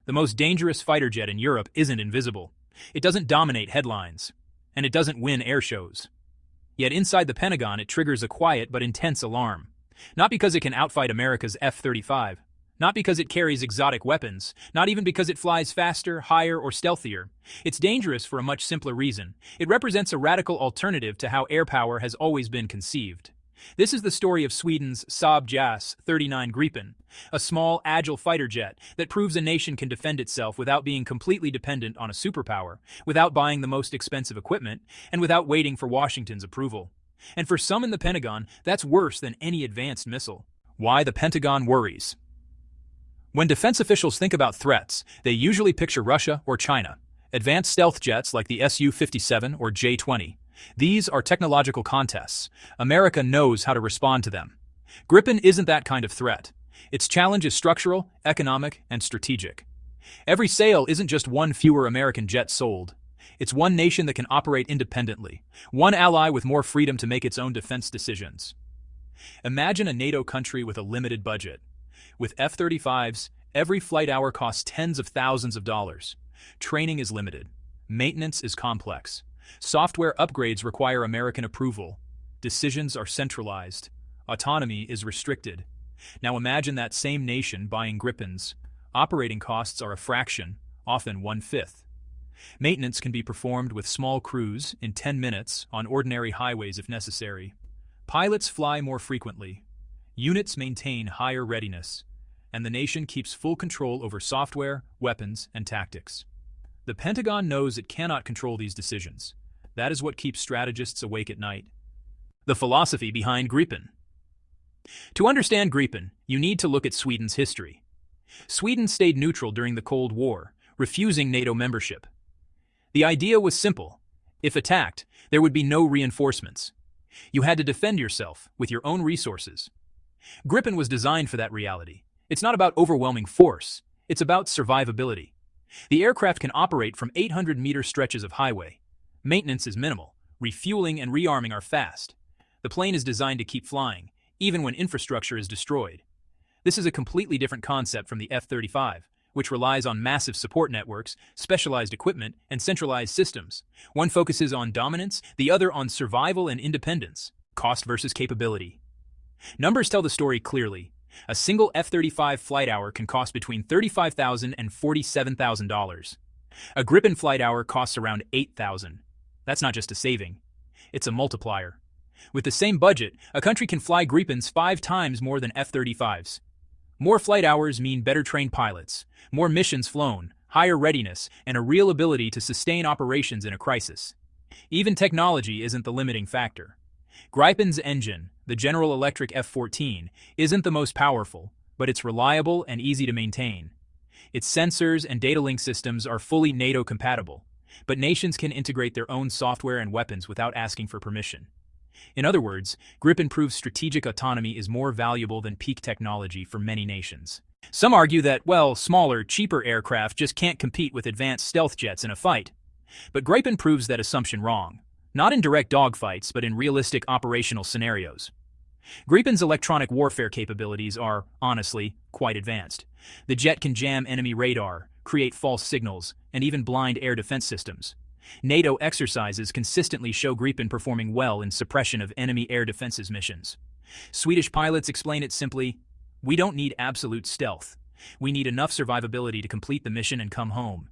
The most dangerous fighter jet in Europe isn't invisible. It doesn't dominate headlines. And it doesn't win air shows. Yet inside the Pentagon, it triggers a quiet but intense alarm. Not because it can outfight America's F-35. Not because it carries exotic weapons. Not even because it flies faster, higher, or stealthier. It's dangerous for a much simpler reason. It represents a radical alternative to how air power has always been conceived. This is the story of Sweden's Saab JAS 39 Gripen, a small, agile fighter jet that proves a nation can defend itself without being completely dependent on a superpower, without buying the most expensive equipment, and without waiting for Washington's approval. And for some in the Pentagon, that's worse than any advanced missile. Why the Pentagon worries. When defense officials think about threats, they usually picture Russia or China. Advanced stealth jets like the Su-57 or J-20. These are technological contests. America knows how to respond to them. Gripen isn't that kind of threat. Its challenge is structural, economic, and strategic. Every sale isn't just one fewer American jet sold. It's one nation that can operate independently, one ally with more freedom to make its own defense decisions. Imagine a NATO country with a limited budget. With F-35s, every flight hour costs tens of thousands of dollars. Training is limited. Maintenance is complex. Software upgrades require American approval. Decisions are centralized. Autonomy is restricted. Now imagine that same nation buying Gripens. Operating costs are a fraction, often 1/5. Maintenance can be performed with small crews in 10 minutes on ordinary highways if necessary. Pilots fly more frequently. Units maintain higher readiness. And the nation keeps full control over software, weapons, and tactics. The Pentagon knows it cannot control these decisions. That is what keeps strategists awake at night. The philosophy behind Gripen. To understand Gripen, you need to look at Sweden's history. Sweden stayed neutral during the Cold War, refusing NATO membership. The idea was simple. If attacked, there would be no reinforcements. You had to defend yourself with your own resources. Gripen was designed for that reality. It's not about overwhelming force. It's about survivability. The aircraft can operate from 800-meter stretches of highway. Maintenance is minimal. Refueling and rearming are fast. The plane is designed to keep flying, even when infrastructure is destroyed. This is a completely different concept from the F-35, which relies on massive support networks, specialized equipment, and centralized systems. One focuses on dominance, the other on survival and independence. Cost versus capability. Numbers tell the story clearly. A single F-35 flight hour can cost between $35,000 and $47,000. A Gripen flight hour costs around $8,000. That's not just a saving. It's a multiplier. With the same budget, a country can fly Gripens 5 times more than F-35s. More flight hours mean better trained pilots, more missions flown, higher readiness, and a real ability to sustain operations in a crisis. Even technology isn't the limiting factor. Gripen's engine, the General Electric F-14, isn't the most powerful, but it's reliable and easy to maintain. Its sensors and data link systems are fully NATO-compatible, but nations can integrate their own software and weapons without asking for permission. In other words, Gripen proves strategic autonomy is more valuable than peak technology for many nations. Some argue that, well, smaller, cheaper aircraft just can't compete with advanced stealth jets in a fight. But Gripen proves that assumption wrong. Not in direct dogfights, but in realistic operational scenarios. Gripen's electronic warfare capabilities are, honestly, quite advanced. The jet can jam enemy radar, create false signals, and even blind air defense systems. NATO exercises consistently show Gripen performing well in suppression of enemy air defenses missions. Swedish pilots explain it simply, "We don't need absolute stealth. We need enough survivability to complete the mission and come home."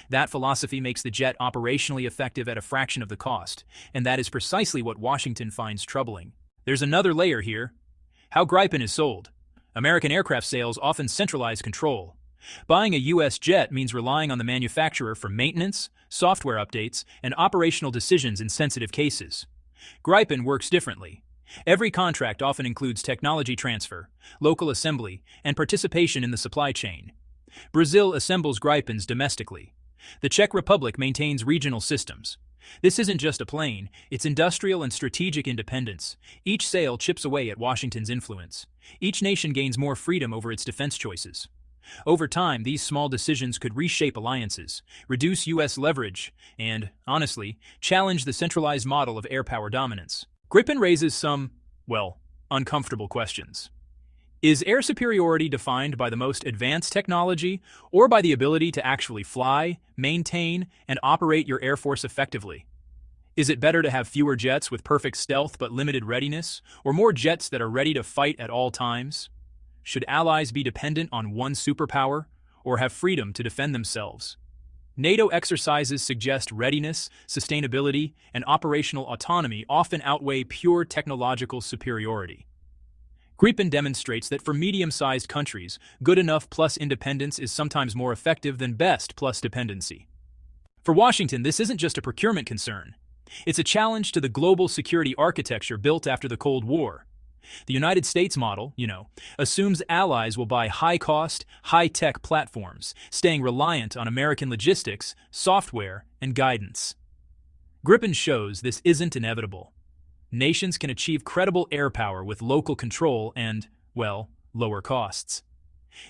That philosophy makes the jet operationally effective at a fraction of the cost, and that is precisely what Washington finds troubling. There's another layer here. How Gripen is sold. American aircraft sales often centralize control. Buying a U.S. jet means relying on the manufacturer for maintenance, software updates, and operational decisions in sensitive cases. Gripen works differently. Every contract often includes technology transfer, local assembly, and participation in the supply chain. Brazil assembles Gripens domestically. The Czech Republic maintains regional systems. This isn't just a plane, it's industrial and strategic independence. Each sale chips away at Washington's influence. Each nation gains more freedom over its defense choices. Over time, these small decisions could reshape alliances, reduce U.S. leverage, and, honestly, challenge the centralized model of air power dominance. Gripen raises some, well, uncomfortable questions. Is air superiority defined by the most advanced technology or by the ability to actually fly, maintain, and operate your air force effectively? Is it better to have fewer jets with perfect stealth but limited readiness, or more jets that are ready to fight at all times? Should allies be dependent on one superpower, or have freedom to defend themselves? NATO exercises suggest readiness, sustainability, and operational autonomy often outweigh pure technological superiority. Gripen demonstrates that for medium-sized countries, good enough plus independence is sometimes more effective than best plus dependency. For Washington, this isn't just a procurement concern. It's a challenge to the global security architecture built after the Cold War. The United States model, assumes allies will buy high-cost, high-tech platforms, staying reliant on American logistics, software, and guidance. Gripen shows this isn't inevitable. Nations can achieve credible air power with local control and, lower costs.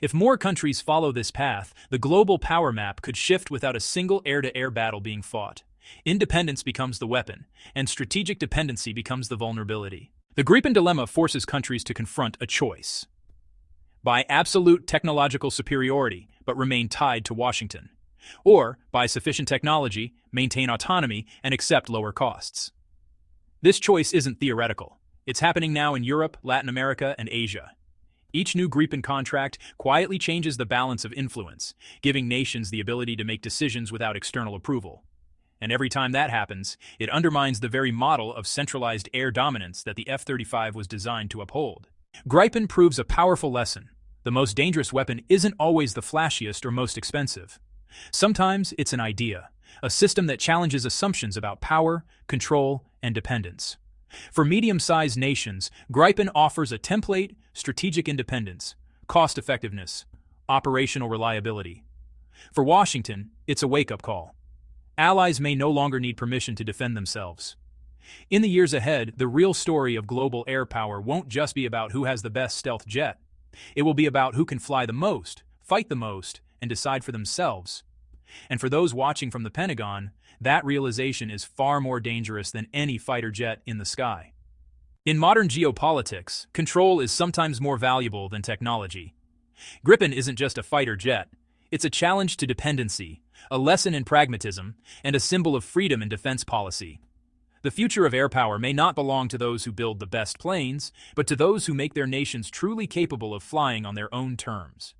If more countries follow this path, the global power map could shift without a single air-to-air battle being fought. Independence becomes the weapon, and strategic dependency becomes the vulnerability. The Gripen dilemma forces countries to confront a choice. Buy absolute technological superiority, but remain tied to Washington. Or buy sufficient technology, maintain autonomy, and accept lower costs. This choice isn't theoretical. It's happening now in Europe, Latin America, and Asia. Each new Gripen contract quietly changes the balance of influence, giving nations the ability to make decisions without external approval. And every time that happens, it undermines the very model of centralized air dominance that the F-35 was designed to uphold. Gripen proves a powerful lesson. The most dangerous weapon isn't always the flashiest or most expensive. Sometimes it's an idea, a system that challenges assumptions about power, control, and dependence. For medium-sized nations, Gripen offers a template, strategic independence, cost-effectiveness, operational reliability. For Washington, it's a wake-up call. Allies may no longer need permission to defend themselves. In the years ahead, the real story of global air power won't just be about who has the best stealth jet. It will be about who can fly the most, fight the most, and decide for themselves. And for those watching from the Pentagon, that realization is far more dangerous than any fighter jet in the sky. In modern geopolitics, control is sometimes more valuable than technology. Gripen isn't just a fighter jet. It's a challenge to dependency, a lesson in pragmatism, and a symbol of freedom in defense policy. The future of air power may not belong to those who build the best planes, but to those who make their nations truly capable of flying on their own terms.